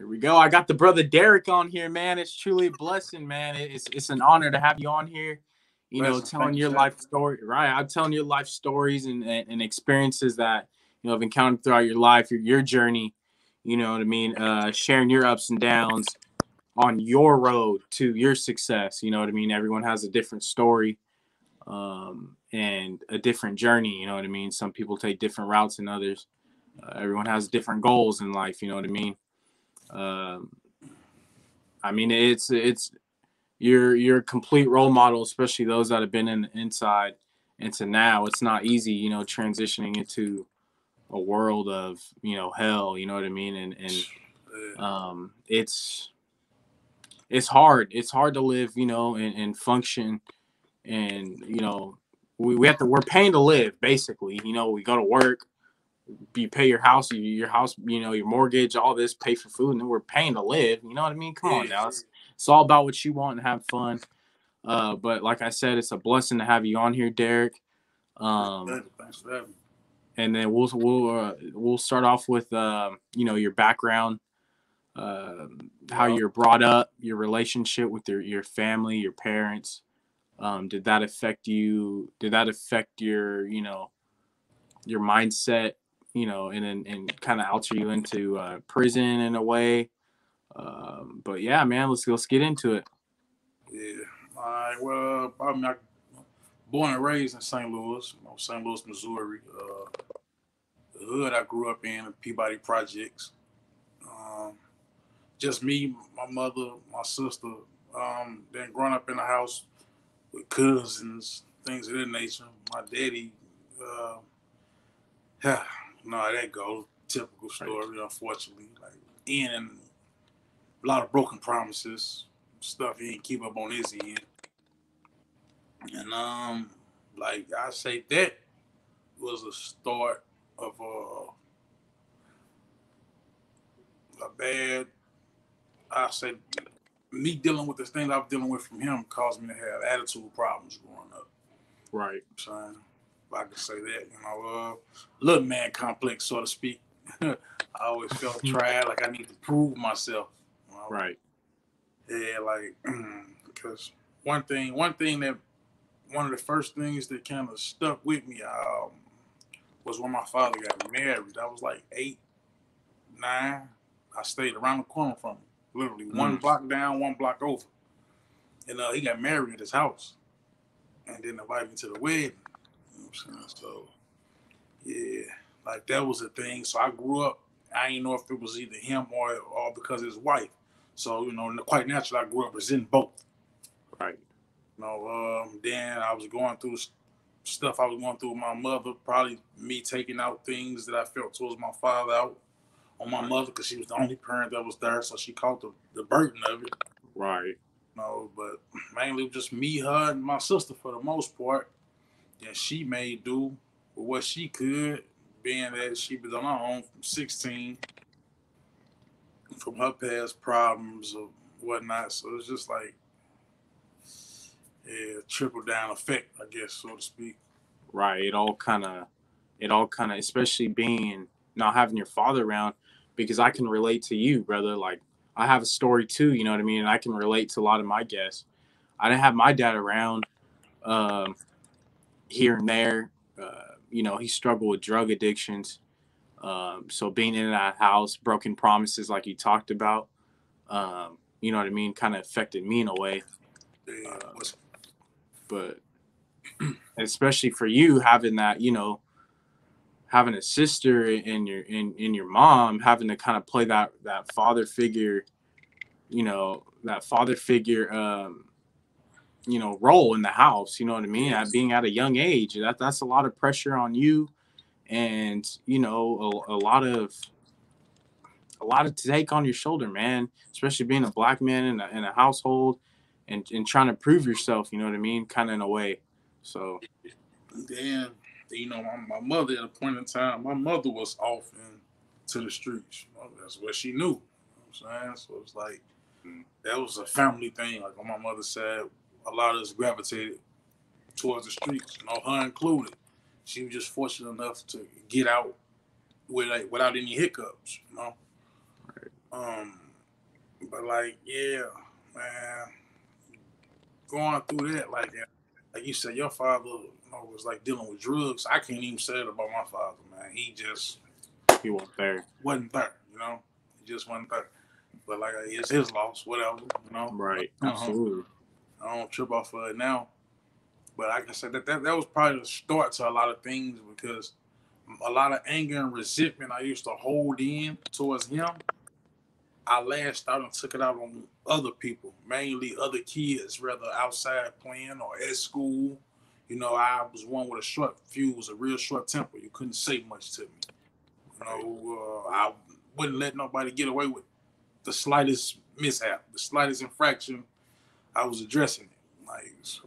Here we go. I got the brother Derrick on here, man. It's truly a blessing, man. It's an honor to have you on here. Blessings. Telling Thank you, your sir. life story, right? I'm telling your life stories and experiences that have encountered throughout your life, your journey. You know what I mean? Sharing your ups and downs on your road to your success. You know what I mean? Everyone has a different story, and a different journey. You know what I mean? Some people take different routes than others. Everyone has different goals in life. You know what I mean? Um, I mean, it's you're a complete role model, especially those that have been in inside into now. It's not easy, transitioning into a world of hell. You know what I mean? And Yeah. it's hard. It's hard to live, and function, and we have to. We're paying to live, basically. We go to work, you pay your house, your mortgage, all this, pay for food, and then we're paying to live. You know what I mean? Come on Yeah. now. It's all about what you want and have fun. But like I said, it's a blessing to have you on here, Derrick. Um, Thanks for having me. and then we'll start off with your background, uh, how Yeah. you're brought up, your relationship with your family, your parents. Did that affect you? Did that affect your mindset? And kind of alter you into prison in a way. But yeah, man, let's get into it. Yeah. All right. Well, I born and raised in St. Louis, St. Louis, Missouri. The hood I grew up in, the Peabody Projects. Um, just me, my mother, my sister. Then growing up in a house with cousins, things of that nature. My daddy, uh, yeah, no, that goes typical Right. story. Unfortunately, like and a lot of broken promises, stuff he didn't keep up on his end, and like I say that was a start of a bad. I say me dealing with the things I was dealing with from him caused me to have attitude problems growing up. Right. So if I could say that, little man complex, so to speak. I always felt tried, like I need to prove myself. You know? Right. Yeah, like because one of the first things that kind of stuck with me was when my father got married. I was like 8, 9. I stayed around the corner from him, literally one Mm. block down, one block over, and he got married at his house, and then invited me to the wedding. You know what I'm saying? So yeah, like that was a thing. So I grew up. I didn't know if it was either him or because of his wife. So quite naturally, I grew up resenting both. Right. Then I was going through stuff I was going through with my mother. Probably me taking out things that I felt towards my father out on my Right. mother because she was the only parent that was there, so she caught the burden of it. Right. But mainly just me, her, and my sister for the most part. And she made do with what she could, being that she was on her own from 16, from her past problems or whatnot. So it's just like, yeah, trickle down effect, I guess, so to speak. Right. It all kind of, especially being not having your father around, because I can relate to you, brother. Like, I have a story too, you know what I mean? And I can relate to a lot of my guests. I didn't have my dad around, um, here and there. He struggled with drug addictions. So being in that house, broken promises, like you talked about, you know what I mean, kind of affected me in a way. Yeah, Um, but especially for you having that, having a sister and your mom having to kind of play that father figure, that father figure, role in the house. You know what I mean? At yes, being at a young age, that's a lot of pressure on you, and a lot of to take on your shoulder, man. Especially being a black man in a household, and trying to prove yourself. You know what I mean? Kind of in a way. So then my mother at a point in time, my mother was off to the streets. That's what she knew. You know what I'm saying? So it's like that was a family thing. Like on my mother's side, a lot of us gravitated towards the streets, her included. She was just fortunate enough to get out without any hiccups. Um, But like, yeah, man, going through that, like you said, your father, was like dealing with drugs. I can't even say it about my father, man. He just He wasn't there. wasn't there, He just wasn't there. But like, it's his loss, whatever. Right. Uh-huh. Absolutely. I don't trip off of it now. But like I said, that was probably the start to a lot of things because a lot of anger and resentment I used to hold in towards him. I lashed out and took it out on other people, mainly other kids, whether outside playing or at school. I was one with a short fuse, a real short temper. You couldn't say much to me. Right. I wouldn't let nobody get away with the slightest mishap, the slightest infraction. I was addressing it. Like, so,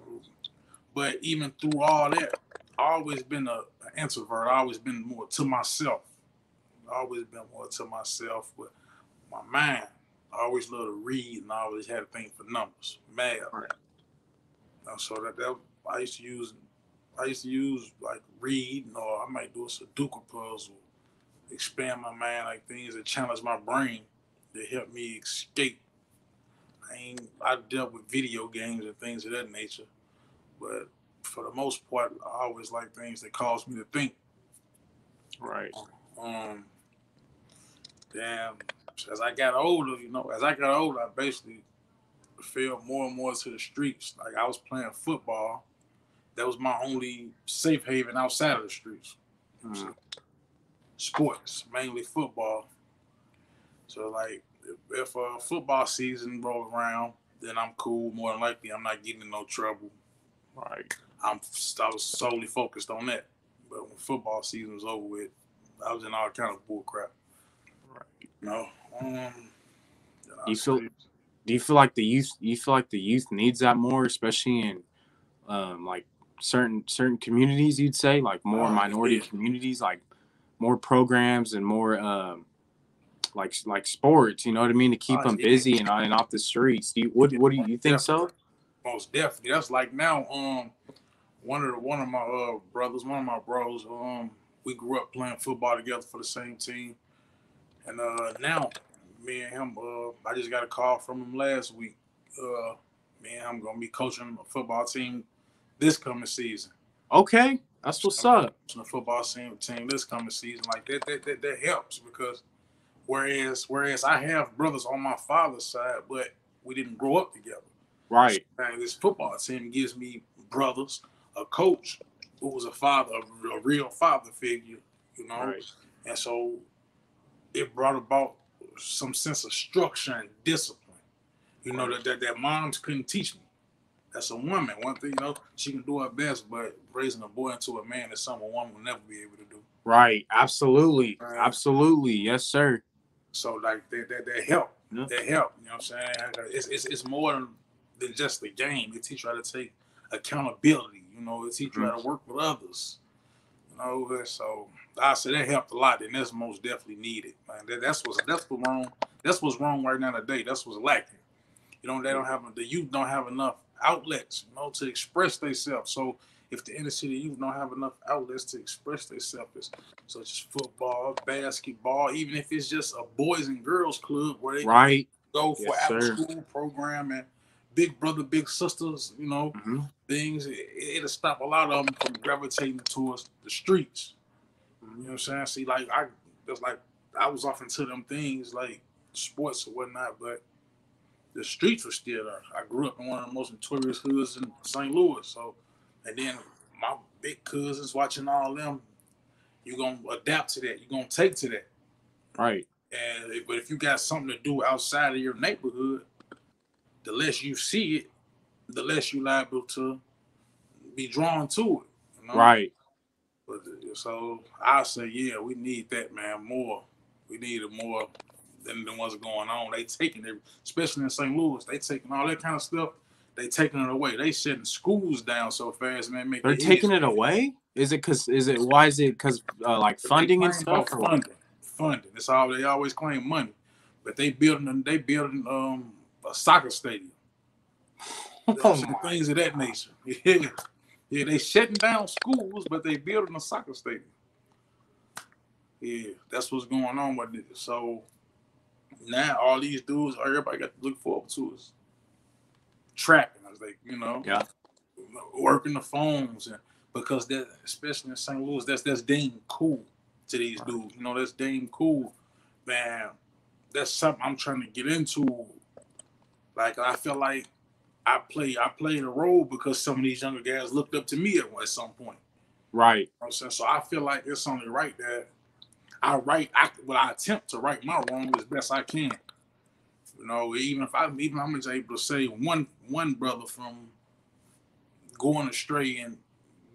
but even through all that, I always been an introvert. I always been more to myself. I always been more to myself. But my mind, I always loved to read, and I always had a thing for numbers, math. Right. So that I used to use. I used to use like read, or I might do a Sudoku puzzle, expand my mind, like things that challenge my brain, that help me escape. I dealt with video games and things of that nature, but for the most part, I always like things that cause me to think. Right. Um, damn. As I got older, I basically fell more and more to the streets. Like I was playing football. That was my only safe haven outside of the streets. Mm. Sports, mainly football. So like, if a football season roll around, then I'm cool. More than likely, I'm not getting in no trouble. Right. I was solely focused on that. But when football season was over with, I was in all kind of bull crap. Right. You know, Do you feel? Do you feel like the youth? You feel like the youth needs that more, especially in like certain communities? You'd say like more minority yeah. communities, like more programs and more like sports. You know what I mean? To keep them Yeah. busy and off the streets. What do you think so? Most definitely. That's like now. One of my brothers, one of my bros. We grew up playing football together for the same team, and now me and him. I just got a call from him last week. Me and him gonna be coaching a football team this coming season. Okay, that's what's up. Coaching a football team this coming season, like that helps because whereas I have brothers on my father's side, but we didn't grow up together. Right. And this football team gives me brothers, a coach who was a father, a real father figure, Right. and so it brought about some sense of structure and discipline. Right. That moms couldn't teach me. That's a woman. One thing, she can do her best, but raising a boy into a man is something a woman will never be able to do. Right. Absolutely. Absolutely. Yes, sir. So like that help. Yeah. That help. You know what I'm saying? It's more than just the game. It teaches you how to take accountability. It teaches you how to work with others. So I say that helped a lot, and that's most definitely needed. Man, that's what's wrong. That's what's wrong right now today. That's what's lacking. The youth don't have enough outlets, to express themselves. So if the inner city youth don't have enough outlets to express themselves, such as football, basketball, even if it's just a boys and girls club where they Right. go for Yes, after sir. school program and big brother, big sisters, things, it'll stop a lot of them from gravitating towards the streets. You know what I'm saying? See, like I was off into them things like sports or whatnot, but the streets were still there. I grew up in one of the most notorious hoods in St. Louis. So, and then my big cousins watching all them, you're going to adapt to that. You're going to take to that. Right. But if you got something to do outside of your neighborhood, the less you see it, the less you're liable to be drawn to it. Right. But, so I say, yeah, we need that, man, more. We need it more than what's going on. They taking it, especially in St. Louis, they taking all that kind of stuff. They taking it away. They shutting schools down so fast, man. They're taking it away. Why is it because like funding and stuff? Funding. That's all they always claim, money. But they building a soccer stadium. Things of that nature. Yeah, they shutting down schools, but they building a soccer stadium. Yeah, that's what's going on with it. So Now all these dudes, everybody got to look forward to is trapping. I was like, Yeah. working the phones, and because that, especially in St. Louis, that's deemed cool to these Right. dudes. That's deemed cool, man. That's something I'm trying to get into. Like I feel like I played a role because some of these younger guys looked up to me at some point. Right. You know what I'm saying? So I feel like it's only right that I attempt to right my wrong as best I can. Even if I'm just able to say one brother from going astray and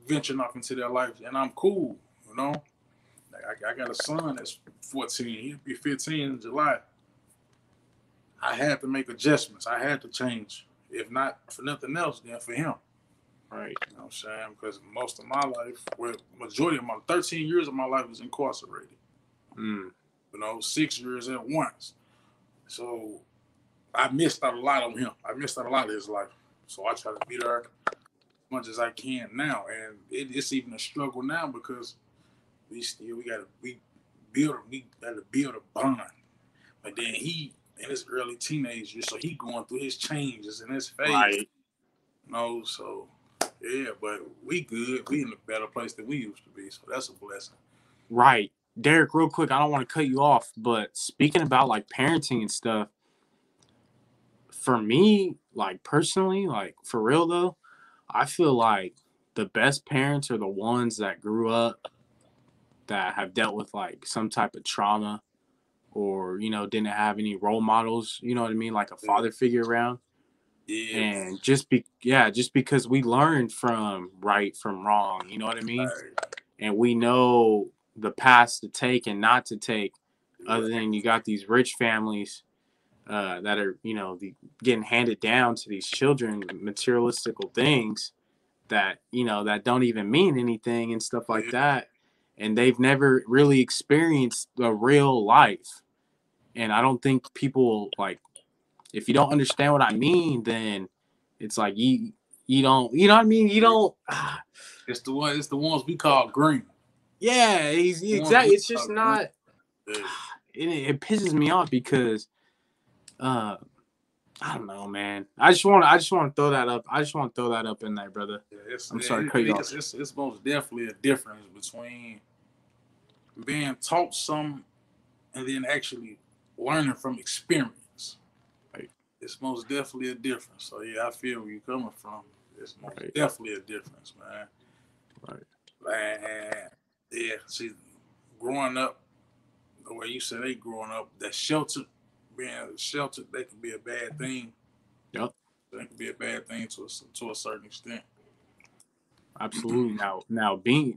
venturing off into their life, and I'm cool. Like I got a son that's 14. He'll be 15 in July. I had to make adjustments. I had to change. If not for nothing else, then for him. Right. You know what I'm saying? Because most of my life, majority of my 13 years of my life was incarcerated. 6 years at once. So I missed out a lot on him. I missed out a lot of his life. So I try to be there as much as I can now. And it's even a struggle now because we gotta build a bond. But then he in his early teenage years, so he going through his changes in his phase. Right. So yeah, but we good. We in a better place than we used to be. So that's a blessing. Right. Derrick, real quick, I don't want to cut you off, but speaking about like parenting and stuff, for me, like personally, like for real though, I feel like the best parents are the ones that grew up that have dealt with like some type of trauma or, didn't have any role models, you know what I mean? Like a father figure around. Yeah. And just because we learned from right from wrong, you know what I mean? Right. And we know the paths to take and not to take, other than you got these rich families that are, getting handed down to these children materialistical things that, that don't even mean anything and stuff like that. And they've never really experienced the real life. And I don't think people like, if you don't understand what I mean, then it's like you don't, you know what I mean? You don't. It's the ones we call green. Yeah, exactly. It's just not. It pisses me off because, I don't know, man. I just want to throw that up. I just want to throw that up in there, brother. Yeah, I'm sorry to cut you off. It's most definitely a difference between being taught some and then actually learning from experience. Right. It's most definitely a difference. So yeah, I feel where you're coming from. It's most Right. definitely a difference, man. Right. And yeah, see, growing up the way you said they growing up, that being sheltered, that can be a bad thing. Yep. That can be a bad thing to a certain extent. Absolutely. Now being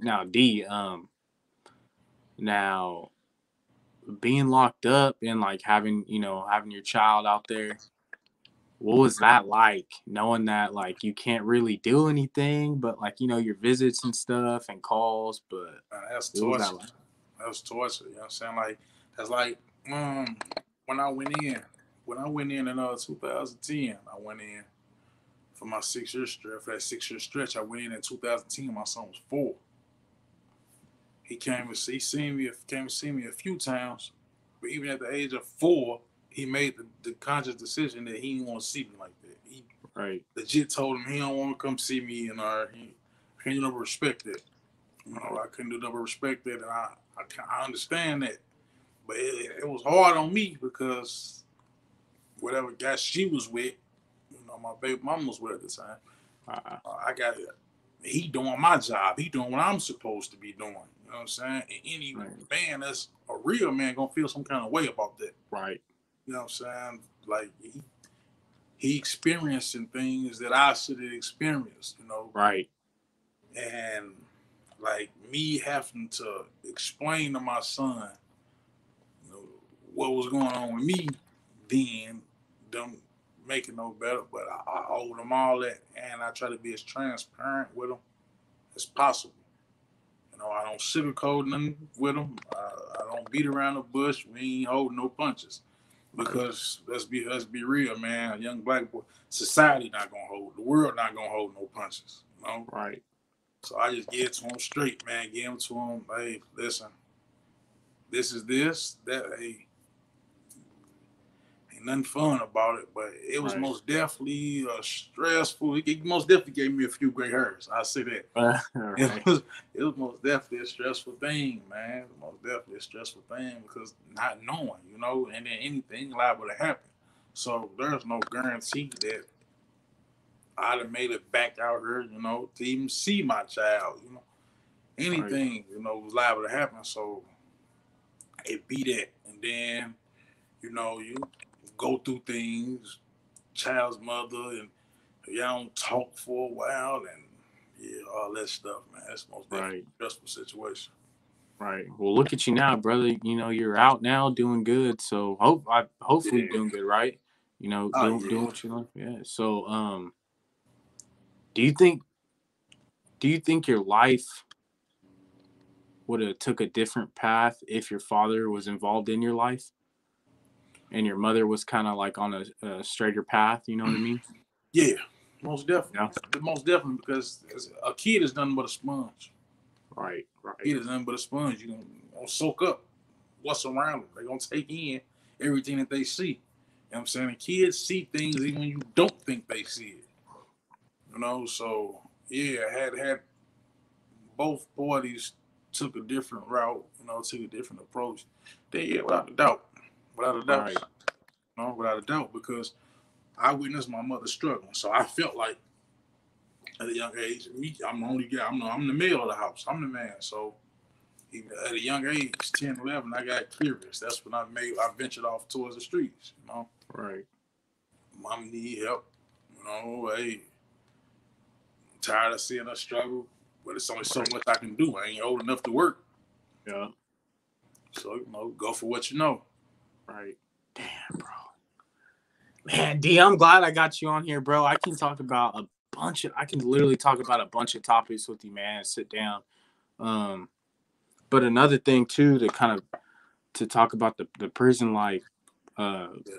locked up and like having your child out there, what was that like, knowing that like you can't really do anything but like your visits and stuff and calls, but That's what was torture. that like? That's torture. You know what I'm saying? Like that's like when I went in 2010, I went in for my 6 year stretch. For that 6 year stretch, I went in 2010. My son was 4. He came to see me a few times, but even at the age of 4, he made the conscious decision that he didn't want to see me like that. He legit told him he don't want to come see me, and I can't never respect that. I couldn't do double respect that, and I understand that, but it was hard on me because whatever guy she was with, my baby mama was with at the time. I got it. He doing my job. He doing what I'm supposed to be doing. You know what I'm saying? And any man that's a real man gonna feel some kind of way about that. Right. You know what I'm saying? Like he experiencing things that I should have experienced. Right. And like me having to explain to my son, what was going on with me, then don't make it no better. But I hold them all that, and I try to be as transparent with them as possible. I don't sugarcoat nothing with them. I don't beat around the bush. We ain't holding no punches. Because let's be real, man. A young black boy, society not gonna hold. The world not gonna hold no punches. Right. So I just give it to them straight, man. Give them to them. Hey, listen. This is this. That. Hey, and nothing fun about it. But it was Right. most definitely stressful. It most definitely gave me a few gray hairs. I say that. It Right. was it was most definitely a stressful thing, man. Most definitely a stressful thing because not knowing, and then anything liable to happen. So there's no guarantee that I'd have made it back out here, to even see my child. Right. Anything, was liable to happen. So it be that, and then you go through things, child's mother, and y'all don't talk for a while, and yeah, all that stuff, man. That's most definitely Right. a stressful situation. Right. Well, look at you now, brother. You're out now, doing good. So hopefully Yeah. doing good, right? Oh Doing yeah. what you like. Yeah. So do you think do you think your life would have took a different path if your father was involved in your life and your mother was kind of like on a straighter path? You know what I mean? Yeah. Most definitely. Yeah. Most definitely because a kid is nothing but a sponge. Right. A Right. kid is nothing but a sponge. You gonna soak up what's around them. They're gonna take in everything that they see. You know what I'm saying? And kids see things even when you don't think they see it. So yeah, had both parties took a different route, took a different approach. Then yeah, without a doubt. Without a doubt. Right. Without a doubt, because I witnessed my mother struggling. So I felt like at a young age, I'm the only guy, I'm the male of the house. I'm the man. So even at a young age, 10, 11, I got curious. That's when I ventured off towards the streets. Right. Mom need help. Hey, tired of seeing her struggle, but it's only so Right. much I can do. I ain't old enough to work. Yeah. So, go for what you know. Right. Damn, bro. Man, D, I'm glad I got you on here, bro. I can literally talk about a bunch of topics with you, man. Sit down. Um, but another thing too, to talk about the prison life. Uh, Yeah.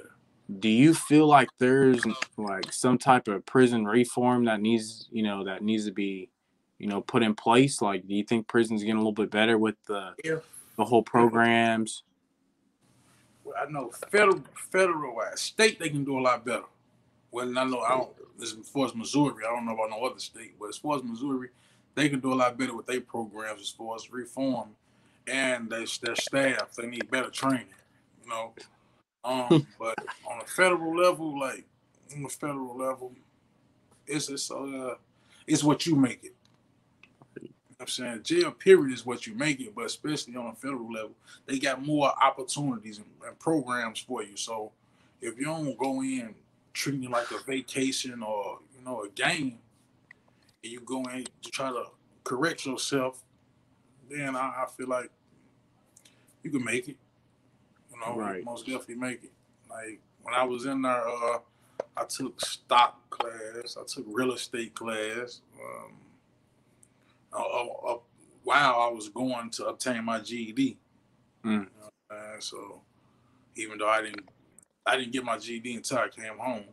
do you feel like there's like some type of prison reform that needs to be, put in place? Like, do you think prison's getting a little bit better with If, the whole if programs? well, I know federal wise, state they can do a lot better. Well, I know I don't. As far as Missouri, I don't know about no other state, but as far as Missouri, they can do a lot better with their programs as far as reform and their staff. They need better training, you know. But on a federal level, it's what you make it. I'm saying jail period is what you make it, but especially on a federal level, they got more opportunities and programs for you. So if you don't go in treating it like a vacation or a game, and you go in to try to correct yourself, then I feel like you can make it. You can Right. most definitely make it. Like when I was in there, I took stock class, I took real estate class. While I was going to obtain my GED. Mm. So even though I didn't get my GED until I came home,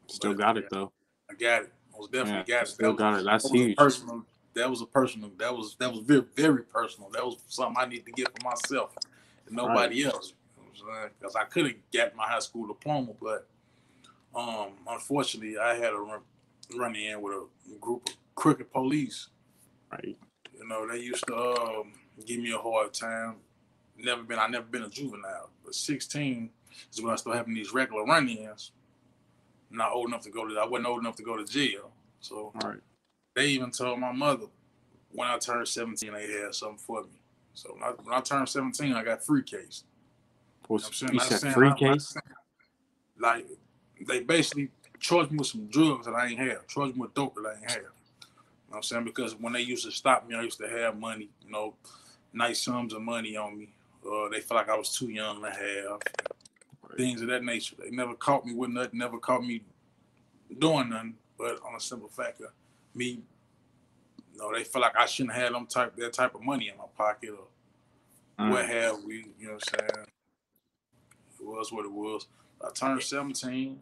Still but got it though. I got it. Most Yeah, definitely got it. still got it. That's That was a huge. personal. That was a personal. That was very very personal. That was something I need to get for myself and Right. nobody else. Because I could have got my high school diploma, but unfortunately, I had a run in with a group of crooked police. Right. They used to give me a hard time. I never been a juvenile, but 16 is when I started having these regular run-ins. Not old enough to go to. I wasn't old enough to go to jail, so Right. they even told my mother when I turned 17 they had something for me. So when I turned 17, I got free case. You know what I'm saying? You said free Not case? saying like they basically charged me with some drugs that I ain't have, charged me with dope that I ain't have. You know what I'm saying? Because when they used to stop me, I used to have money, nice sums of money on me. They felt like I was too young to have Right. things of that nature. They never caught me with nothing, never caught me doing nothing, but on a simple fact of me, they felt like I shouldn't have that type of money in my pocket or what Mm. have we. You know what I'm saying? It was what it was. I turned 17,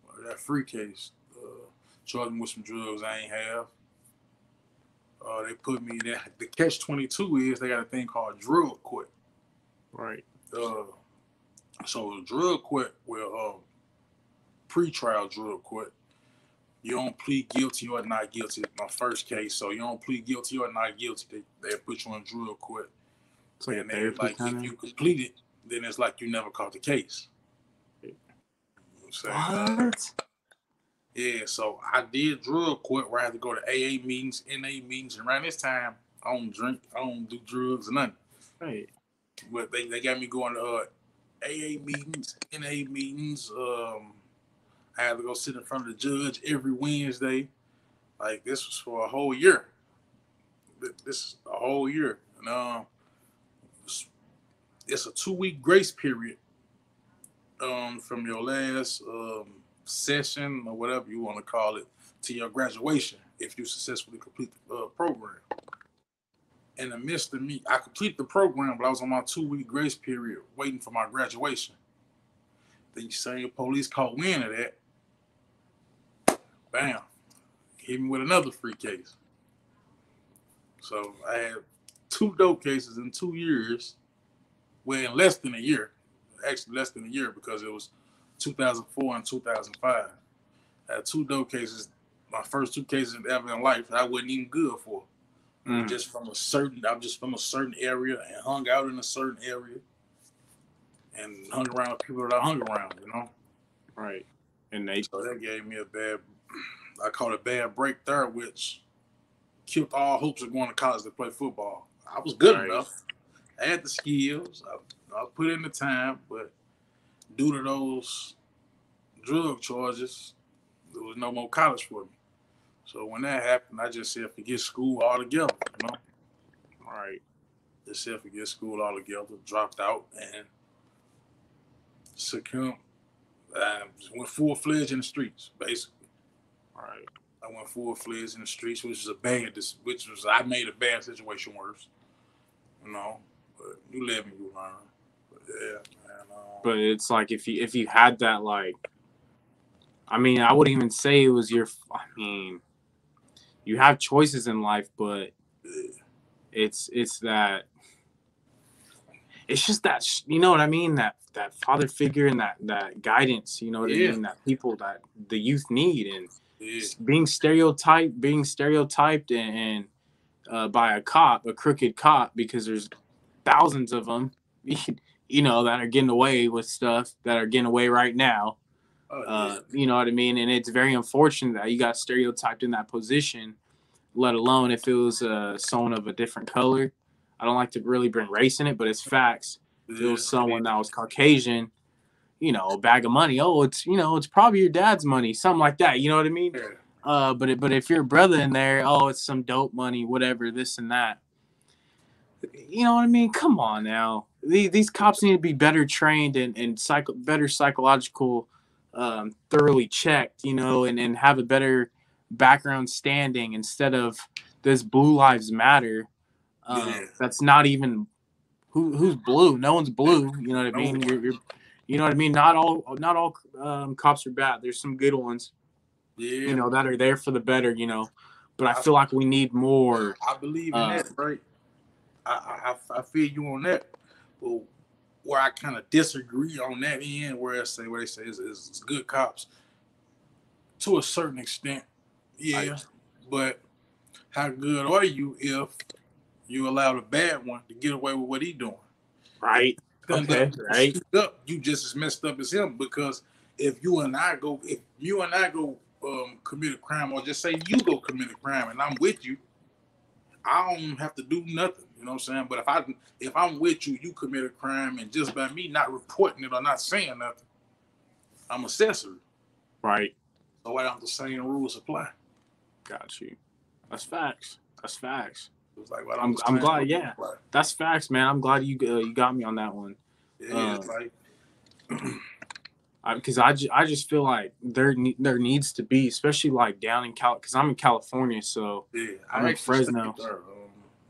I got free case. Charged me with some drugs I ain't have. They put me there. The catch 22 is they got a thing called drug court. Right. Uh, So drug court, pre-trial drug court, you don't plead guilty or not guilty. My first case, so you don't plead guilty or not guilty. They put you in drug court, It's like a and they therapy like kind if of. you complete it, then it's like you never caught the case. You know what I'm saying? What? Yeah, so I did drug court where I had to go to AA meetings, NA meetings, and around this time I don't drink, I don't do drugs or nothing. Right. But they got me going to AA meetings, NA meetings. I had to go sit in front of the judge every Wednesday. Like this was for a whole year. This is a whole year, and it's a 2 week grace period from your last session or whatever you want to call it to your graduation if you successfully complete the program. In the midst of me, I completed the program, but I was on my 2 week grace period waiting for my graduation. The same police caught wind of that. Bam. Hit me with another free case. So I had 2 dope cases in 2 years. Well, in less than a year. Actually, less than a year because it was 2004 and 2005. I had 2 dope cases. My first 2 cases ever in life that I wasn't even good for. I'm just from a certain area and hung out in a certain area and hung around with people that I hung around, you know? Right. And they. So that gave me I call it a bad break there, which killed all hopes of going to college to play football. I was good enough. I had the skills. I put in the time, but due to those drug charges, there was no more college for me. So when that happened, I just said forget school altogether, you know? Right. Just said forget school altogether, dropped out, and succumbed. Went full-fledged in the streets, basically. Right. I went full-fledged in the streets, I made a bad situation worse, you know? But you live and you learn. But yeah, man. But it's like if you had that, like, I mean, I wouldn't even say it was your. I mean, you have choices in life, but it's that. It's just that, you know what I mean, that father figure and that guidance, you know what I mean, that people that the youth need, and being stereotyped and by a crooked cop, because there's thousands of them, you know, that are getting away with stuff, that are getting away right now. You know what I mean? And it's very unfortunate that you got stereotyped in that position, let alone if it was someone of a different color. I don't like to really bring race in it, but it's facts. If it was someone that was Caucasian, you know, a bag of money, oh, it's, you know, it's probably your dad's money, something like that. You know what I mean? But if your brother in there, oh, it's some dope money, whatever, this and that. You know what I mean? Come on now. These cops need to be better trained and better psychological, thoroughly checked, you know, and have a better background standing instead of this Blue Lives Matter. That's not even who's blue. No one's blue. You know what I mean? You know what I mean. Not all cops are bad. There's some good ones. Yeah. You know, that are there for the better. You know, but I feel like we need more. I believe in that, right? I feel you on that. But where I kind of disagree on that end, where they say is good cops to a certain extent, yeah. But how good are you if you allow the bad one to get away with what he's doing? Right. Okay. Right. You just as messed up as him, because if you and I go commit a crime, or just say you go commit a crime and I'm with you, I don't have to do nothing. You know what I'm saying? But if I'm with you, you commit a crime, and just by me not reporting it or not saying nothing, I'm accessory. Right. So why don't the same rules apply? Got you. That's facts. That's facts. Like, I'm glad. Yeah, that's facts, man. I'm glad you got me on that one. Yeah, it's like because I just feel like there needs to be, especially like down in because I'm in California, so yeah, I'm in Fresno.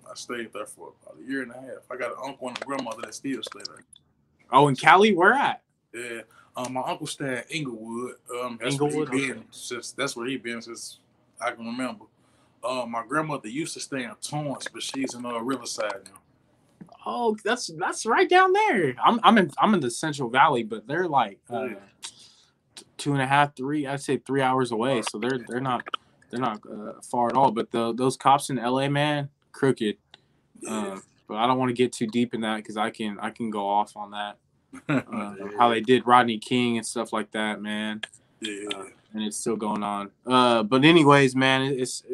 I stayed there for about a year and a half. I got an uncle and a grandmother that still stay there. Oh, in Cali, where at? Yeah, my uncle stayed at Inglewood. That's where he been since I can remember. My grandmother used to stay in Torrance, but she's in Riverside now. Oh, that's right down there. I'm in the Central Valley, but they're like Yeah. 2.5, 3. I'd say 3 hours away. So they're not far at all. But those cops in LA, man, crooked. Yeah. But I don't want to get too deep in that because I can go off on that. How Yeah. they did Rodney King and stuff like that, man. Yeah. And it's still going on. But anyways, man, this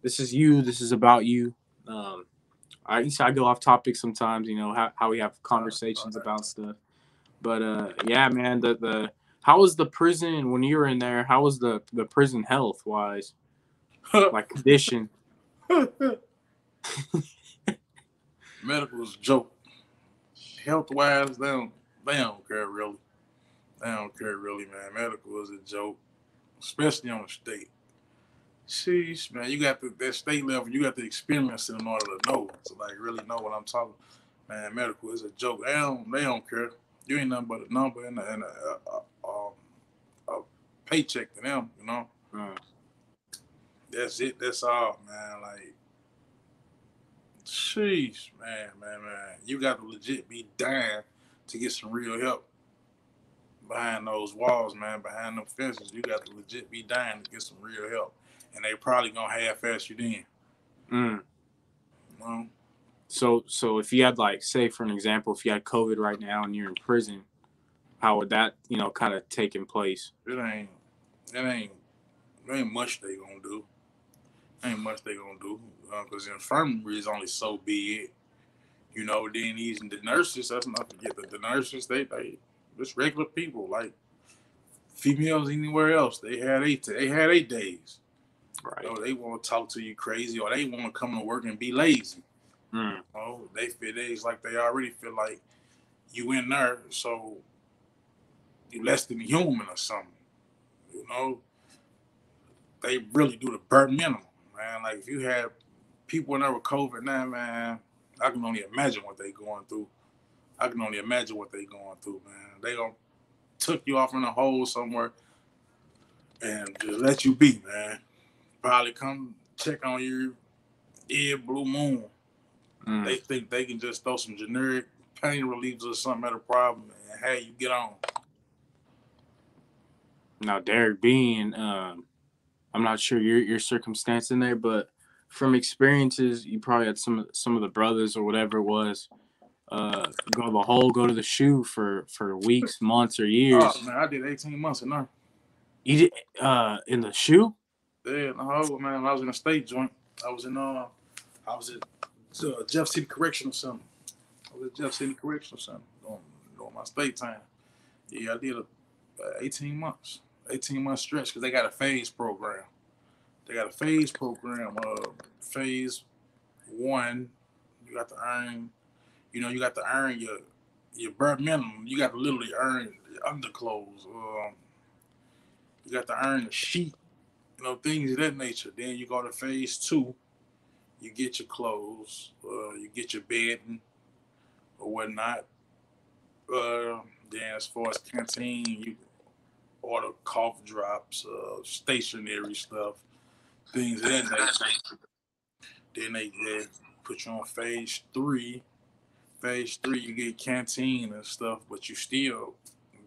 is you. This is about you. Um, I go off topic sometimes, how we have conversations about stuff. But yeah, man, the how was the prison when you were in there? How was the prison health wise, like condition? Medical is a joke. Health wise, they don't care really. They don't care really, man. Medical is a joke, especially on the state. Sheesh, man, you got that state level, you got to experience it in order to know. To like really know what I'm talking. Man, medical is a joke. They don't care. You ain't nothing but a number and a paycheck to them. Uh, That's it. That's all, man. Like, sheesh, man. You got to legit be dying to get some real help behind those walls, man. Behind them fences, you got to legit be dying to get some real help, and they probably gonna half-ass you then. mm. You know? So if you had like say for an example, if you had COVID right now and you're in prison, how would that kind of taking place? It ain't much they gonna do. Ain't much they gonna do because the infirmary is only so big. Then these the nurses. Let's not forget that the nurses they just regular people like females anywhere else. They had 8 days. Right. They want to talk to you crazy or they want to come to work and be lazy. Mm. They feel days like they already feel like you in there, so you less than human or something. You know, they really do the bare minimum, man. Like if you have people in there with COVID now, man, I can only imagine what they going through. I can only imagine what they going through, man. They gonna took you off in a hole somewhere and just let you be, man. Probably come check on you every blue moon. Mm. They think they can just throw some generic pain relievers or something at a problem and hey, you get on. Now, Derrick, being I'm not sure your circumstance in there, but from experiences, you probably had some of the brothers or whatever it was go to the shoe for weeks, months, or Oh years. man, I did 18 months in there. You did in the shoe? Yeah, no, man, when I was in a state joint, I was in I was at Jeff City Correctional Center. I was at Jeff City Correctional Center during my state time. Yeah, I did 18 months. 18-month stretch because they got a phase program. They got a phase program. Phase one, you got to earn. You got to earn your bare minimum. You got to literally earn your underclothes. You got to earn a sheet. Things of that nature. Then you go to phase two. You get your clothes. You get your bedding or whatnot. Then as far as canteen, you order cough drops, stationary stuff, things of that nature. Then they put you on phase three. Phase three, you get canteen and stuff, but you still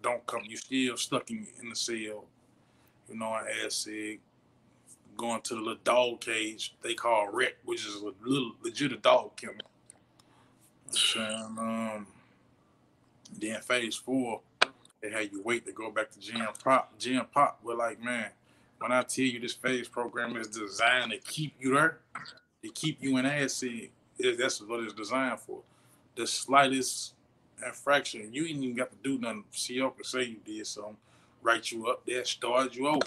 don't come. You still stuck in the cell. On acid, going to the little dog cage they call rec, which is a little legit a dog kennel. Then phase four, they had you wait to go back to gym pop. But like man, when I tell you this phase program is designed to keep you there, to keep you in acid, that's what it's designed for. The slightest infraction, you ain't even got to do nothing. CO can say you did something, write you up there, start you over.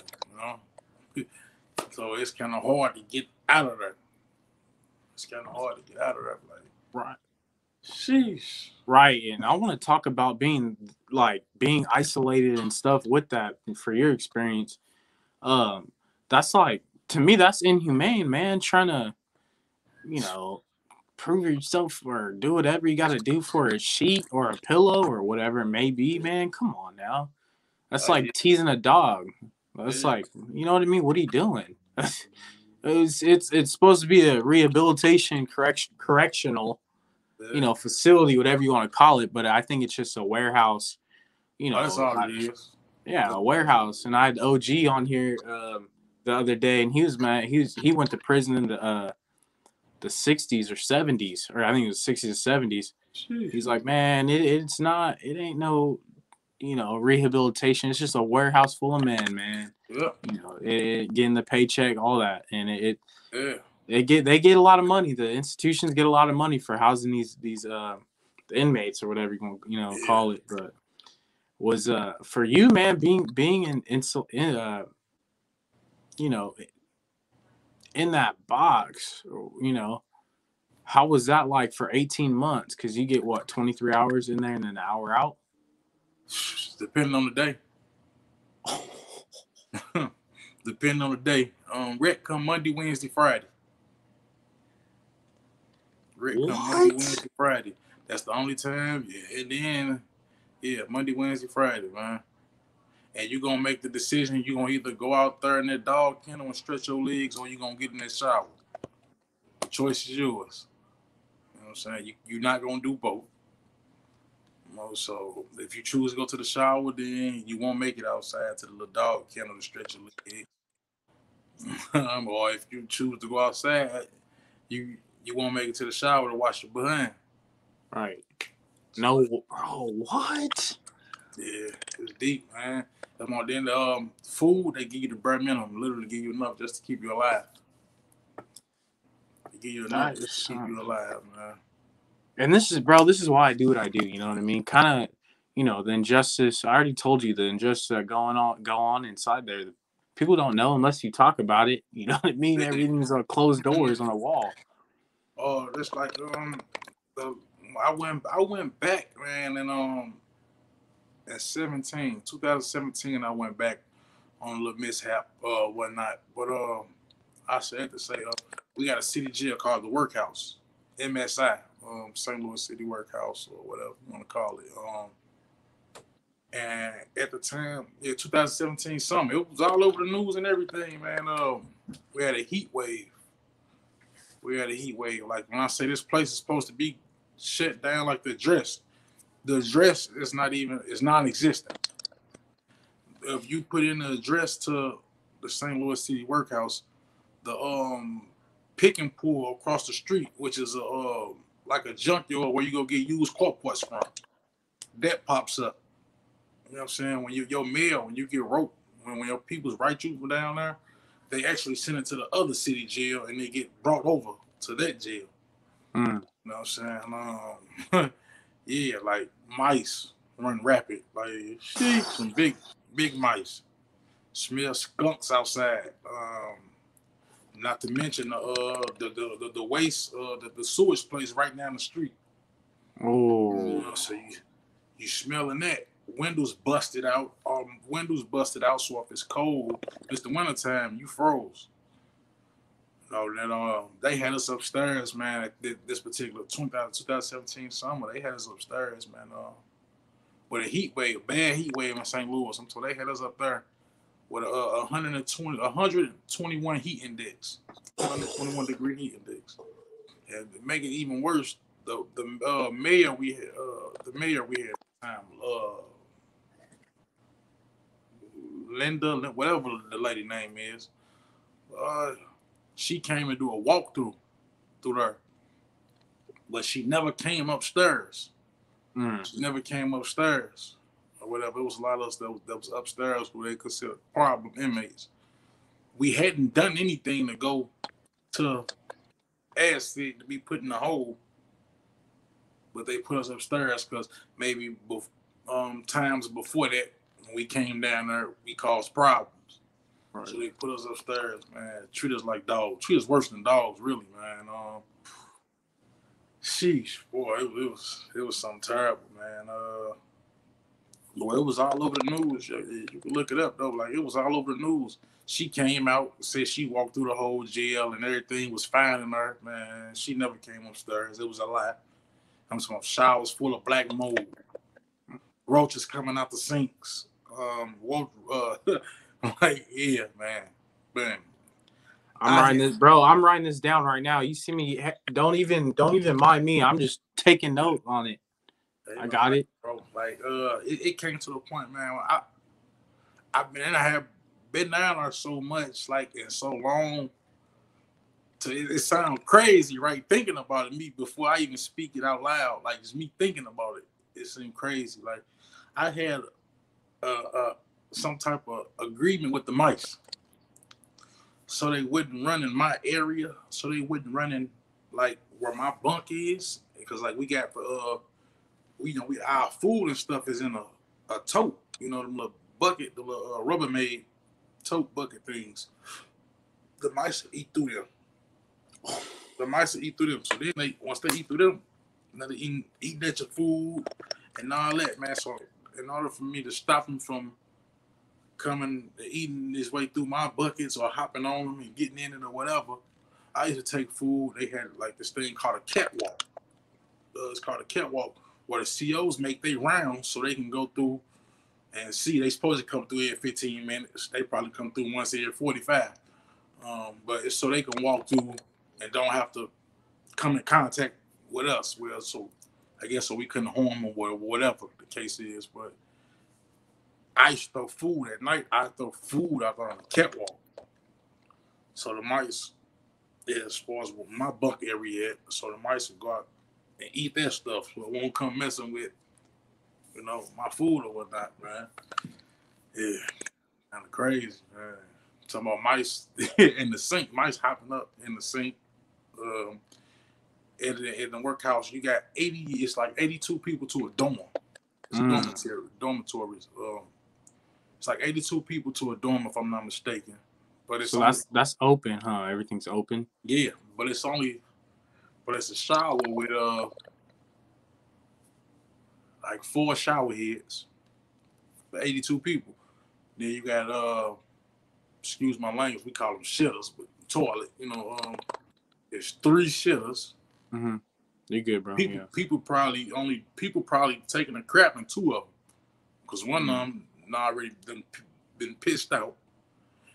So it's kind of hard to get out of there. It's kind of hard to get out of there. Like, Right. sheesh. Right. And I want to talk about being isolated and stuff with that for your experience. Um, that's like to me that's inhumane, man. Trying to, you know, prove yourself or do whatever you got to do for a sheet or a pillow or whatever it may be, man. Come on now. That's Like, like teasing a dog. That's yeah, like, you know what I mean? What are you doing? It's supposed to be a rehabilitation correctional. facility, whatever you want to call it. But I think it's just a warehouse. That's all it is. Yeah, a warehouse. And I had OG on here the other day, and he was mad. He went to prison in the 60s or 70s, or I think it was 60s or 70s. He's like, man, it ain't no, rehabilitation. It's just a warehouse full of men, man. Yep. Getting the paycheck, all that, and yeah. They get a lot of money. The institutions get a lot of money for housing these the inmates or whatever you want call it. But was for you, man, being in that box, how was that like for 18 months? Because you get 23 hours in there and then an hour out. Depending on the day. Depending on the day. Rec come Monday, Wednesday, Friday. Rec come Monday, Wednesday, Friday. That's the only time. Yeah, and then Monday, Wednesday, Friday, man. And you're gonna make the decision. You're gonna either go out there in that dog kennel and stretch your legs, or you're gonna get in that shower. The choice is yours. You know what I'm saying? You're not gonna do both. So if you choose to go to the shower, then you won't make it outside to the little dog kennel to stretch your legs. Or if you choose to go outside, you won't make it to the shower to wash your behind. Right. No, bro, what? Yeah, it's deep, man. Then the food, they give you the bare minimum, literally give you enough just to keep you alive. They give you enough just to keep you alive, man. And this is why I do what I do. You know what I mean? Kind of, the injustice. I already told you the injustice that go on inside there. People don't know unless you talk about it. You know what I mean? Everything's on closed doors on a wall. Oh, it's like I went back, man, and at 2017, I went back on a little mishap, whatnot. But I said to say, we got a city jail called the Workhouse, MSI, St. Louis City Workhouse, or whatever you want to call it. And at the time, 2017 summer, it was all over the news and everything, man. We had a heat wave. Like when I say this place is supposed to be shut down, like the address is non-existent. If you put in the address to the St. Louis City Workhouse, the pick and pull across the street, which is like a junkyard where you go get used car parts from, that pops up. You know what I'm saying? When your mail, when you get roped, when your people's write you down there, they actually send it to the other city jail and they get brought over to that jail. You know what I'm saying? Yeah, like mice run rapid. Like some big mice. Smell skunks outside. Not to mention the waste, the sewage place right down the street. Oh, so you smelling that? Windows busted out. So if it's cold, it's the wintertime, you froze. Then they had us upstairs, man. This particular 2017 summer, they had us upstairs, man. With a bad heat wave in St. Louis. So they had us up there with a 121 heat index, 121 degree heat index. And to make it even worse, the mayor we had at the time, Linda, whatever the lady name is, she came and do a walkthrough through there, but she never came upstairs. She never came upstairs or whatever. It was a lot of us that was upstairs who they considered problem inmates. We hadn't done anything to go to ask it to be put in the hole, but they put us upstairs because maybe times before that, when we came down there, we caused problems. Right. So they put us upstairs, man. Treat us like dogs. Treat us worse than dogs, really, man. Sheesh, boy, it was something terrible, man. Boy, it was all over the news. You can look it up though. Like it was all over the news. She came out, said she walked through the whole jail and everything was fine in her. Man, she never came upstairs. It was a lie. I'm talking showers full of black mold, roaches coming out the sinks. Like, yeah, man. I'm writing this down right now. You see me? Don't even mind me. I'm just taking note on it. I got it, bro. Like it came to the point, man. I have been down there so much, like in so long. It sounds crazy, right? Thinking about it, me before I even speak it out loud, like just me thinking about it, it seemed crazy. Like I had some type of agreement with the mice, so they wouldn't run in my area, so they wouldn't run in like where my bunk is, because like we got we our food and stuff is in a tote, the little bucket, the little Rubbermaid tote bucket things. The mice eat through them. The mice eat through them. So then once they eat through them, now they eating at your food and all that, man. So in order for me to stop them from coming eating this way through my buckets or hopping on them and getting in it or whatever, I used to take food. They had like this thing called a catwalk. It's called a catwalk where the COs make their rounds so they can go through and see. They supposed to come through every 15 minutes. They probably come through once every 45. But it's so they can walk through and don't have to come in contact with us. Well, so I guess so we couldn't harm them or whatever the case is. But I used to throw food at night. I throw food out on the catwalk. So the mice, as far as my bunk area, so the mice will go out and eat that stuff. So it won't come messing with, my food or whatnot, man. Yeah, kind of crazy, man. Talking about mice in the sink, mice hopping up in the sink. In the workhouse, you got 80. It's like 82 people to a dorm. It's a dormitory. It's like 82 people to a dorm, if I'm not mistaken. But it's so that's open, huh? Everything's open. Yeah, but it's a shower with like 4 shower heads for 82 people. Then you got excuse my language, we call them shitters, but toilet. There's 3 shitters. Mm-hmm. You're good, bro. People probably taking a crap in 2 of them, because one of them already been pissed out.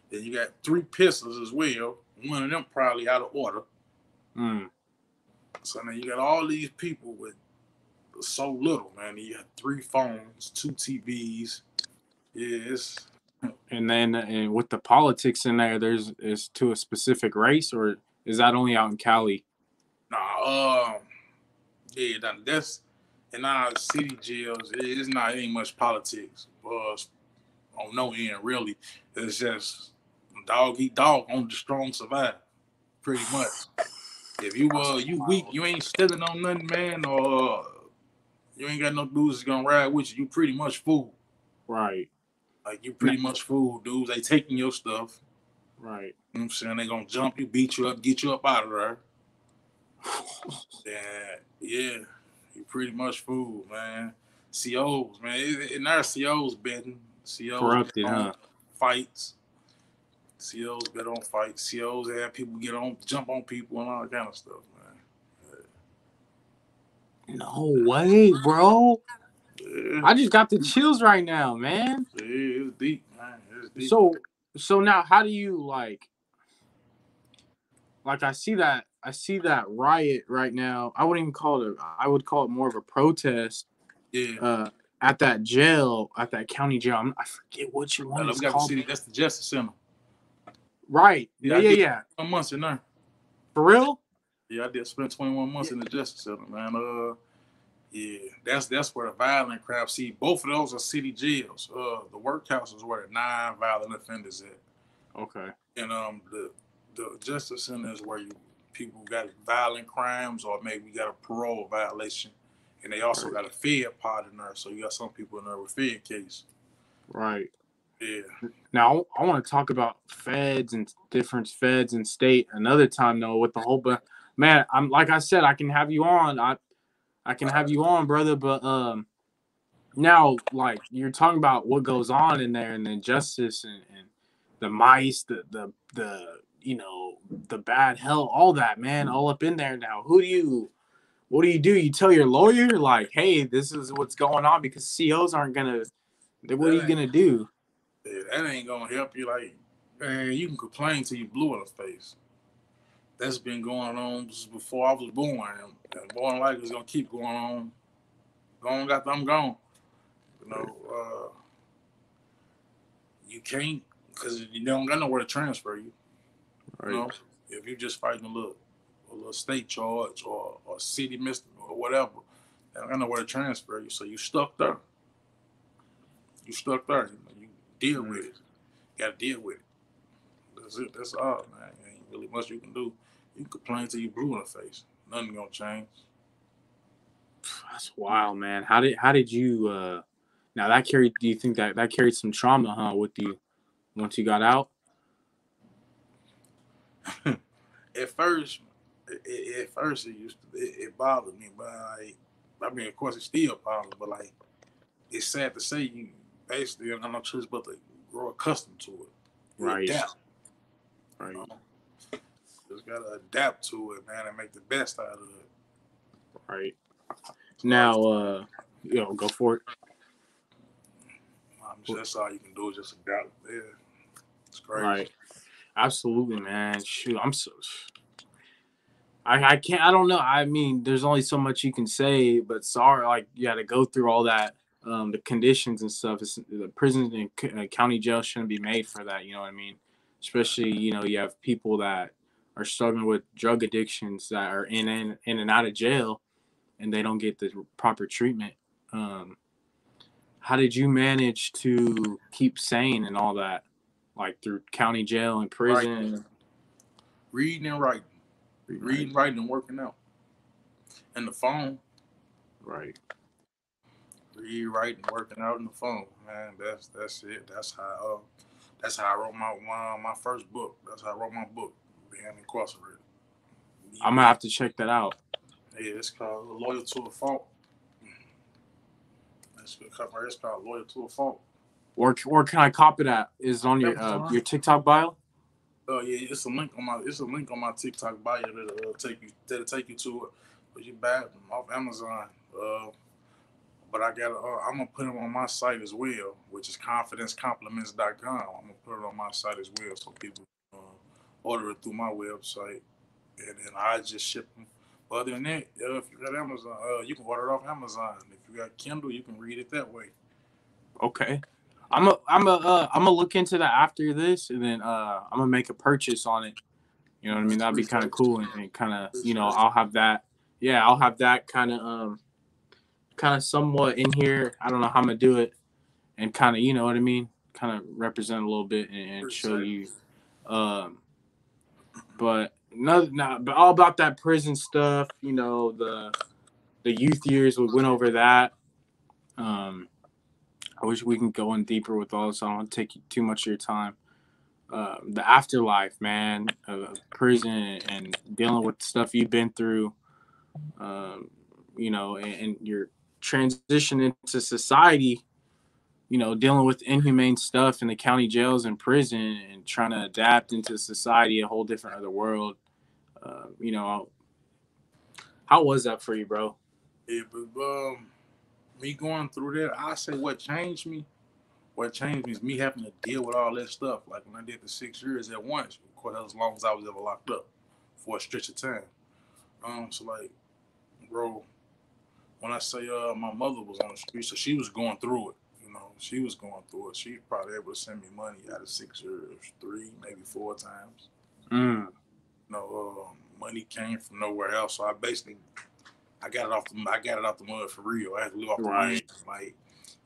Then you got 3 pissers as well. One of them probably out of order. So now you got all these people with so little, man. You got 3 phones, 2 TVs. Yeah, and then with the politics in there, is to a specific race, or is that only out in Cali? Nah, yeah, that's in our city jails. It ain't much politics on no end, really. It's just dog eat dog, only the strong survive, pretty much. If you weak, you ain't stealing on nothing, man, or you ain't got no dudes that's gonna ride with you. You pretty much fool. Right. Like you pretty much fool, dudes. They taking your stuff. Right. You know what I'm saying? They gonna jump you, beat you up, get you up out of there. Yeah, you pretty much fool, man. COs, man. In our COs betting. COs corrupted, huh? Fights. COs bet on fights. COs have people jump on people and all that kind of stuff, man. No way, bro. Yeah. I just got the chills right now, man. Yeah, it's deep, man. It's deep. So now how do you like I see that riot right now. I wouldn't even call it I would call it more of a protest. Yeah. At that jail, at that county jail. I forget what you want. That's the Justice Center. Right. Yeah. 21 months in there. For real? Yeah, I did spend 21 months in the Justice Center, man. Yeah, that's where the violent crap. See, both of those are city jails. The workhouse is where the non-violent offenders at. Okay. And the Justice Center is where people got violent crimes or maybe got a parole violation, and they also got a Fed part in there. So you got some people in there with Fed case. Right. Yeah. Now I want to talk about feds and different feds and state another time though. With the whole, but man, I'm like I said, I can have you on. I can have you on, brother. But now like you're talking about what goes on in there and the injustice and the mice, the the bad hell, all that, man, all up in there. Now, what do you do? You tell your lawyer like, hey, this is what's going on because COs aren't gonna. What are you gonna do? Yeah, that ain't gonna help you. Like, man, you can complain till you blue in the face. That's been going on since before I was born, and more than likely it's gonna keep going on. Gone, got I'm gone. You know, you can't because you don't got nowhere to transfer you. You Right. know, if you're just fighting a little state charge or city misdemeanor or whatever, they don't got nowhere to transfer you. So you stuck there. You stuck there. You, know, you deal with it. You gotta deal with it. That's it. That's all, man. Ain't really much you can do. You can complain till you blue in the face. Nothing gonna change. That's wild, man. How did you now that carried do you think that carried some trauma, huh, with you once you got out? At first, at first it bothered me, but like, I mean, of course, it still bothers, but like, it's sad to say you basically don't have no choice but to grow accustomed to it. You Right. adapt, you Right. know. Just gotta adapt to it, man, and make the best out of it. Right. So Now go for it. that's all you can do is just adapt. Yeah, it's crazy. Right. Absolutely, man. Shoot, I'm so I can't I don't know. I mean, there's only so much you can say, but sorry, like you had to go through all that. The conditions and stuff. The prisons and county jail shouldn't be made for that. You know what I mean? Especially, you have people that are struggling with drug addictions that are in and out of jail, and they don't get the proper treatment. Um, how did you manage to keep sane and all that, like through county jail and Right, prison? reading and writing, Right, reading, writing, and working out, and the phone. right. Read, writing, working out on the phone, man. That's it. That's how I wrote my first book. That's how I wrote my book, being incarcerated. I'm gonna have to check that out. Yeah, it's called Loyal to a Fault. That's good cover. It's called Loyal to a Fault. Or can I cop it at? Is it on Amazon. your TikTok bio? Oh yeah, it's a link on my TikTok bio that'll take you to it. But you buy it off Amazon. But I'm gonna put it on my site as well, which is confidencecompliments.com. I'm gonna put it on my site as well, so people order it through my website, and then I just ship them. But other than that, if you got Amazon, you can order it off Amazon. If you got Kindle, you can read it that way. Okay. I'm a look into that after this, and then I'm gonna make a purchase on it. You know what I mean? That'd be kind of cool, and kind of I'll have that. Yeah, I'll have that kind of somewhat in here. I don't know how I'm gonna do it, and kind of what I mean, kind of represent a little bit and show Appreciate it. you. Um, but no, but all about that prison stuff. The youth years. We went over that. Um, I wish we can go in deeper with all this. I don't want to take too much of your time. The afterlife, man, of prison and dealing with stuff you've been through, and your transition into society, dealing with inhumane stuff in the county jails and prison and trying to adapt into society, a whole different other world. You know, how was that for you, bro? Yeah, but me going through that, I say what changed me is me having to deal with all that stuff. Like when I did the 6 years at once, of course, that was as long as I was ever locked up for a stretch of time. So like, bro, when I say my mother was on the street, so she was going through it. You know, she was going through it. She probably able to send me money out of 6 years, three, maybe four times. Mm, Money came from nowhere else. So I got it off the mud for real. I had to live off the land. right, Like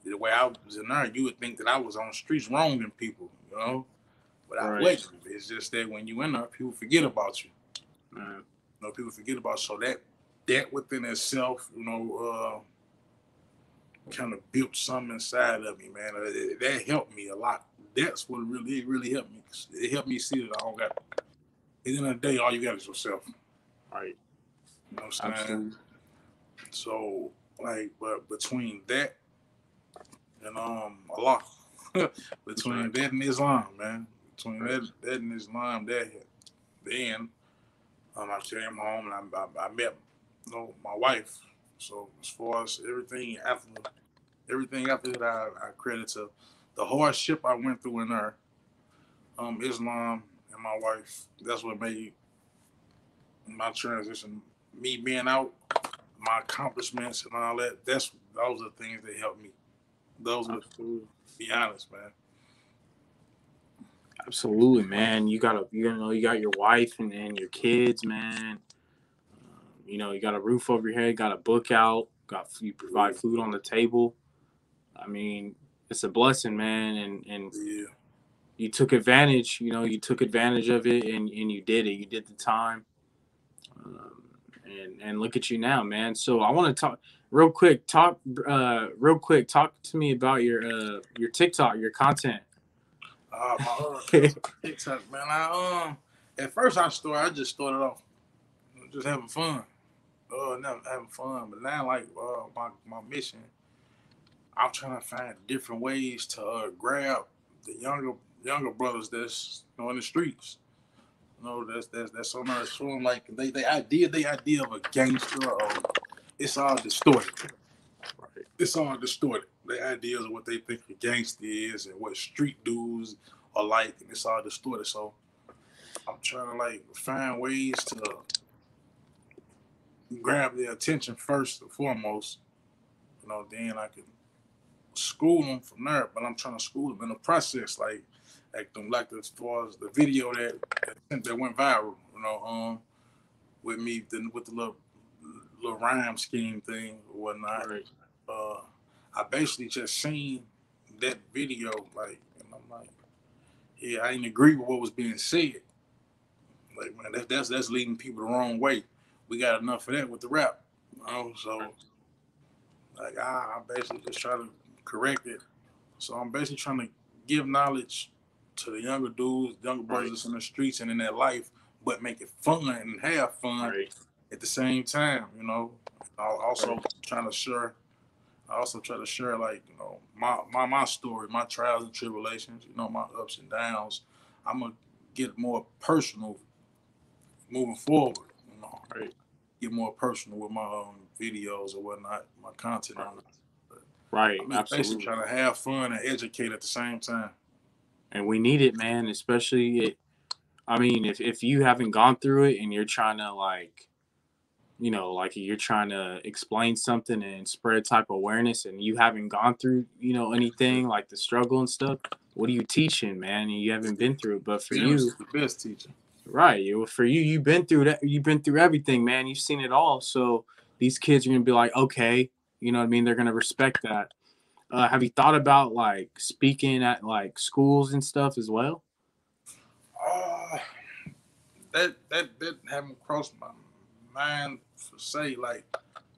the way I was in there, you would think that I was on the streets wronging people, but I right. wasn't. It's just that when you in there, people forget about you. Mm, People forget about you. So that within itself, kind of built something inside of me, man. That helped me a lot. That's what really helped me. It helped me see that I don't got. At the end of the day, all you got is yourself. right. You know what I'm saying? Absolutely. So, like, but between that and Allah, between Right. that and Islam, man, between that and Islam, then I came home and I met, my wife. So as far as everything after that, I credit to the hardship I went through in her, Islam and my wife. That's what made my transition, me being out, my accomplishments and all that. Those are the things that helped me. Those are, Absolutely. be honest, man. Absolutely, man. You got your wife and your kids, man. You got a roof over your head, got a book out, you provide food on the table. I mean, it's a blessing, man. And Yeah. you took advantage. You took advantage of it, and you did it. You did the time. Um, and look at you now, man. So I want to talk real quick. Real quick. Talk to me about your TikTok, your content. My TikTok, man. At first I just started off just having fun. Never having fun, but now like my mission, I'm trying to find different ways to grab the younger brothers that's in the streets. That's on our show. Like they idea of a gangster. Or it's all distorted. Right. It's all distorted. The ideas of what they think a gangster is and what street dudes are like, and it's all distorted. So I'm trying to like find ways to grab their attention first and foremost. Then I can school them from there. But I'm trying to school them in the process, like as far as the video that went viral. With me with the little rhyme scheme thing or whatnot. Right. Uh, I basically just seen that video, like, and I'm like, yeah, I didn't agree with what was being said. Like, man, that's leading people the wrong way. We got enough of that with the rap, So, like, I basically just try to correct it. So I'm basically trying to give knowledge to the younger dudes, younger brothers Right. that's in the streets and in their life, but make it fun and have fun Right. at the same time. I also Right. trying to share I also try to share like my story, my trials and tribulations, my ups and downs. I'm gonna get more personal moving forward. Right. Get more personal with my videos or whatnot, my content on it. But Right. I'm just basically Absolutely. trying to have fun and educate at the same time. And we need it, man. Especially I mean, if you haven't gone through it and you're trying to like you're trying to explain something and spread type of awareness, and you haven't gone through anything like the struggle and stuff, what are you teaching, man? And you haven't been through it. But for Experience you, is the best teacher. right, for you, you've been through that. You've been through everything, man. You've seen it all. So these kids are gonna be like, okay, you know what I mean? They're gonna respect that. Have you thought about like speaking at like schools and stuff as well? Uh, that haven't crossed my mind for say like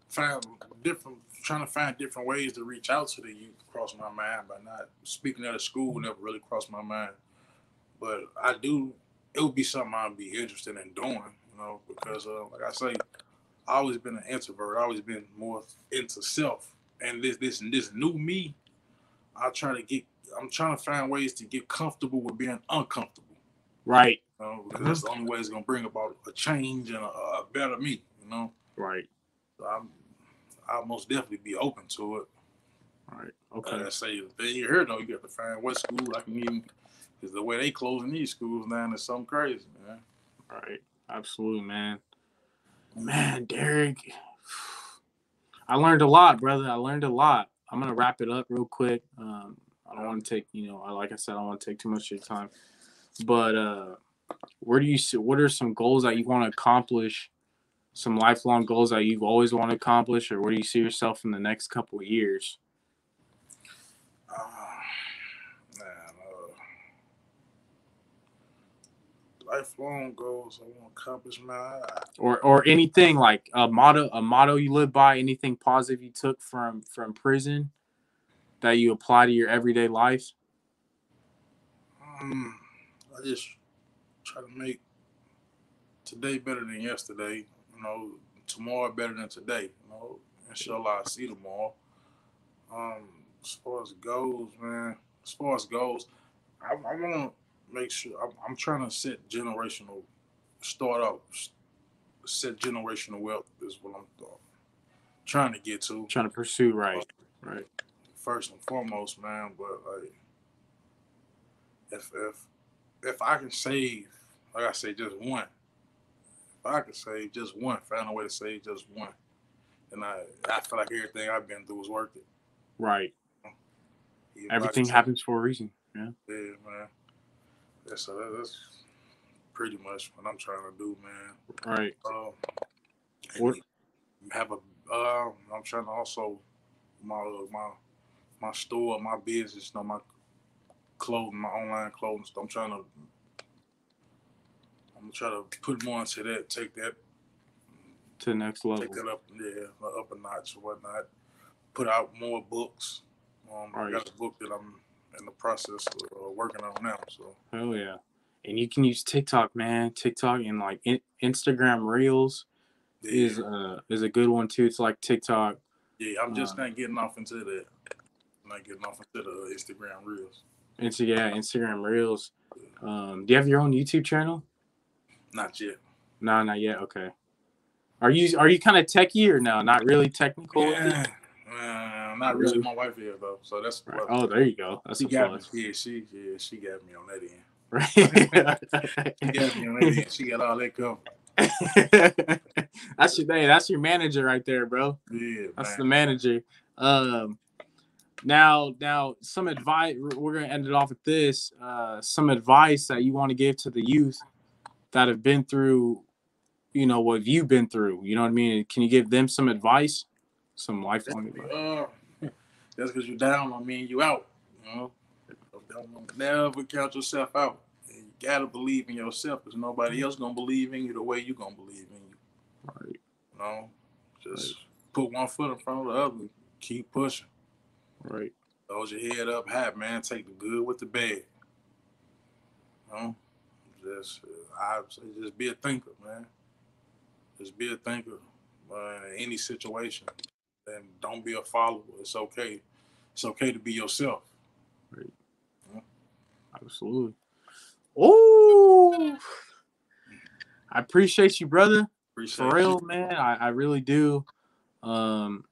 find different trying to find different ways to reach out to the youth crossed my mind, but not speaking at a school never really crossed my mind. But I do. It would be something I'd be interested in doing, because like I say, I always been an introvert. I always been more into self, and this new me. I try to get. I'm trying to find ways to get comfortable with being uncomfortable. Right. Because that's the only way it's gonna bring about a change and a better me. Right. So I'll most definitely be open to it. Right. Like Okay. I say, the thing here though, you got to find what school I can even. Because the way they closing these schools down is something crazy, man. Right. Absolutely, man. Man, Derrick, I learned a lot, brother. I learned a lot. I'm gonna wrap it up real quick. I don't Yeah. want to take, like I said, I don't want to take too much of your time. But where do you see? What are some goals that you want to accomplish? Some lifelong goals that you've always want to accomplish, or where do you see yourself in the next couple of years? Man, lifelong goals I want to accomplish, man. Or anything like a motto you live by, anything positive you took from prison that you apply to your everyday life. Um, I just try to make today better than yesterday. Tomorrow better than today. Inshallah, I see tomorrow. Um, as far as goals, man. As far as goals, I want to make sure I'm trying to start out, set generational wealth is what I'm trying to get to Trying to pursue, uh, right, right, first and foremost, man. But like, if I can save, like I say, just one, I could save just one, find a way to save just one, and I feel like everything I've been through was worth it. Right. Even if I could Everything save, happens for a reason. Yeah. yeah, man. That's pretty much what I'm trying to do, man. Right. And What? have a. I'm trying to also my my store, my business, you know, my clothing, my online clothing. So I'm trying to put more into that, To the next level. take that up, yeah, up a notch or whatnot. Put out more books. I Right. got a book that I'm in the process of working on now. So Hell yeah. And you can use TikTok, man. TikTok and like Instagram Reels yeah, is a good one too. It's like TikTok. yeah, I'm Uh, just not getting off into that. Not getting off into the Instagram reels. Instagram Reels. Do you have your own YouTube channel? Not yet. No, not yet. Okay. Are you kind of techie or no? Not really technical with it. Yeah, not really. Really? My wife is though, so that's Right. plus. Oh, there you go. That's She a got me. plus. She got me on that end. Right. She got me on that end. She got all that covered. That's your manager right there, bro. Yeah, That's man. the manager. Um, now, some advice. We're gonna end it off with this. Some advice that you want to give to the youth that have been through, what you've been through. You know what I mean? Can you give them some advice? Some lifelong advice. That's because you're down on me and you out. You know, don't never count yourself out. And you gotta believe in yourself because nobody else gonna believe in you the way you gonna believe in you. Right. You know, just put one foot in front of the other. Keep pushing. Right. Hold your head up high, man. Take the good with the bad. You know, I say just be a thinker, man. Just be a thinker in any situation, and don't be a follower. It's okay. It's okay to be yourself. Right. Absolutely. Oh, I appreciate you, brother. Appreciate For real, you. man. I really do. Um,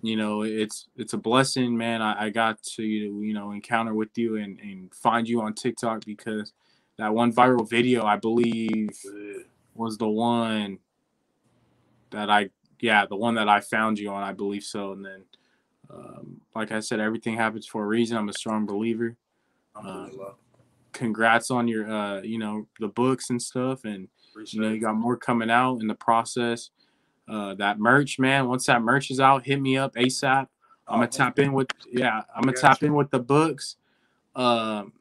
it's a blessing, man. I got to encounter with you and find you on TikTok because that one viral video I believe was the one that the one that I found you on. I believe so. And then, like I said, everything happens for a reason. I'm a strong believer. Congrats on your the books and stuff, and you got more coming out in the process. That merch, man. Once that merch is out, hit me up ASAP. I'm gonna tap in with the books, and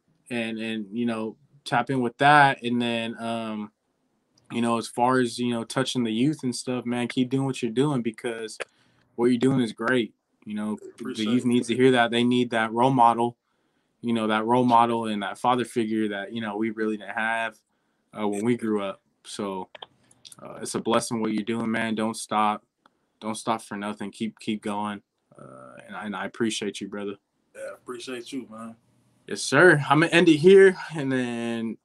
tap in with that, and then as far as touching the youth and stuff, man, keep doing what you're doing because what you're doing is great. The youth needs to hear that. They need that role model, and that father figure that we really didn't have when we grew up. So it's a blessing what you're doing, man. Don't stop for nothing. Keep going, and I appreciate you, brother. Yeah, appreciate you, man. Yes, sir. I'm gonna end it here, and then